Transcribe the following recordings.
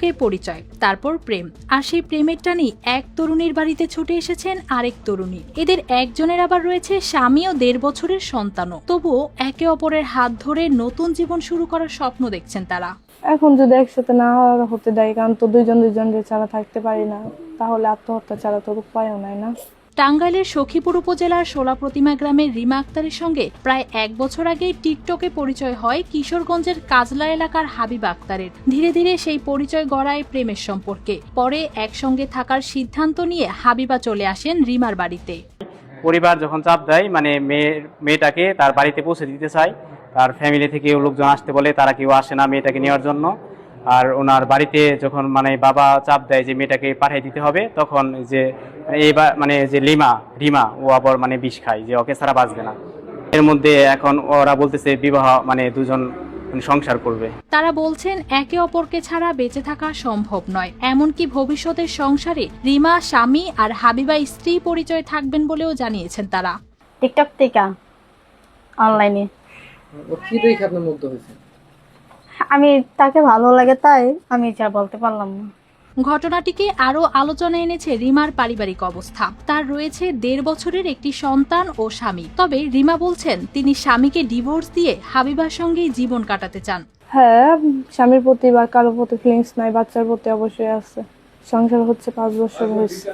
টিকটকে পরিচয়, তারপর প্রেম, আর সেই প্রেমের টানি এক তরুণীর বাড়িতে ছুটে এসেছেন আরেক তরুণী। এদের একজনের আবার রয়েছে স্বামী ও 1.5 বছরের সন্তানও। তবুও একে অপরের হাত ধরে নতুন জীবন শুরু করার স্বপ্ন দেখছেন তারা। এখন যদি একসাথে না হতে দেয়, কারণ তো দুইজনের ছাড়া থাকতে পারি না, তাহলে আত্মহত্যা ছাড়া তো উপায়ও নাই না। টাঙ্গাইলের সখীপুর উপজেলার শোলা প্রতিমা গ্রামের রিমা আক্তারের সঙ্গে প্রায় 1 বছর আগে টিকটকে পরিচয় হয় কিশোরগঞ্জের কাজলা এলাকার হাবিবা আক্তারের। ধীরে ধীরে সেই পরিচয় গড়ায় প্রেমের সম্পর্কে। পরে একসঙ্গে থাকার সিদ্ধান্ত নিয়ে হাবিবা চলে আসেন রিমার বাড়িতে। পরিবার যখন চাপ দেয়, মানে মেয়েটাকে তার বাড়িতে পৌঁছে দিতে চায়, তার ফ্যামিলি থেকে লোকজন আসতে বলে, তারা কেউ আসে না মেয়েটাকে নেওয়ার জন্য। আর ওনার বাড়িতে যখন বাবা চাপ দেয় যে মেয়েটাকে পাঠিয়ে দিতে হবে, তখন যে যে রিমা ও আবার বিষ খায় যে ওকে ছাড়া বাঁচবে না। এর মধ্যে এখন ওরা বলতেছে বিবাহ দুজন সংসার করবে। তারা বলছেন একে অপরকে ছাড়া বেঁচে থাকা সম্ভব নয়। এমনকি ভবিষ্যতের সংসারে রিমা স্বামী আর হাবিবা স্ত্রী পরিচয় থাকবেন বলেও জানিয়েছেন তারা। টিকটক থেকে অনলাইনে কি দেখে আপনার মুগ্ধ হয়েছে? আমি তাকে ভালো লাগে, তাই আমি যা বলতে পারলাম না। ঘটনাটিকে আরো আলোচনায় এনেছে রিমার পারিবারিক অবস্থা। তার রয়েছে 1.5 বছরের একটি সন্তান ও স্বামী। তবে রিমা বলছেন তিনি স্বামীকে ডিভোর্স দিয়ে হাবিবার সঙ্গেই জীবন কাটাতে চান। হ্যাঁ, স্বামীর প্রতি বা কারোর প্রতি ফিলিংস নাই, বাচ্চার প্রতি অবশ্যই আছে। সংসার হচ্ছে 5 বছর হয়েছে।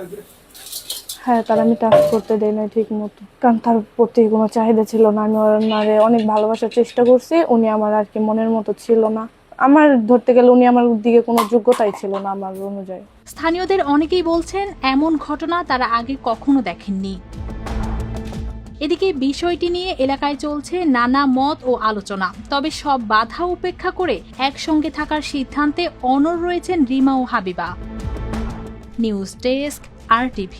হ্যাঁ, তার আমি টাচ করতে দেই না ঠিক মতো, কারণ তার প্রতি কোনো চাহিদা ছিল না। আমি ওনারে অনেক ভালোবাসার চেষ্টা করছি, উনি আমার আর কি মনের মতো ছিল না। আমার ধরতে গেলে উনি আমার দিকে কোনো যোগ্যতাই ছিল না আমার অনুযায়ী। স্থানীয়দের অনেকেই বলছেন এমন ঘটনা তারা আগে কখনো দেখেননি। এদিকে বিষয়টি নিয়ে এলাকায় চলছে নানা মত ও আলোচনা। তবে সব বাধা উপেক্ষা করে একসঙ্গে থাকার সিদ্ধান্তে অনড় রয়েছেন রিমা ও হাবিবা। News desk, RTV।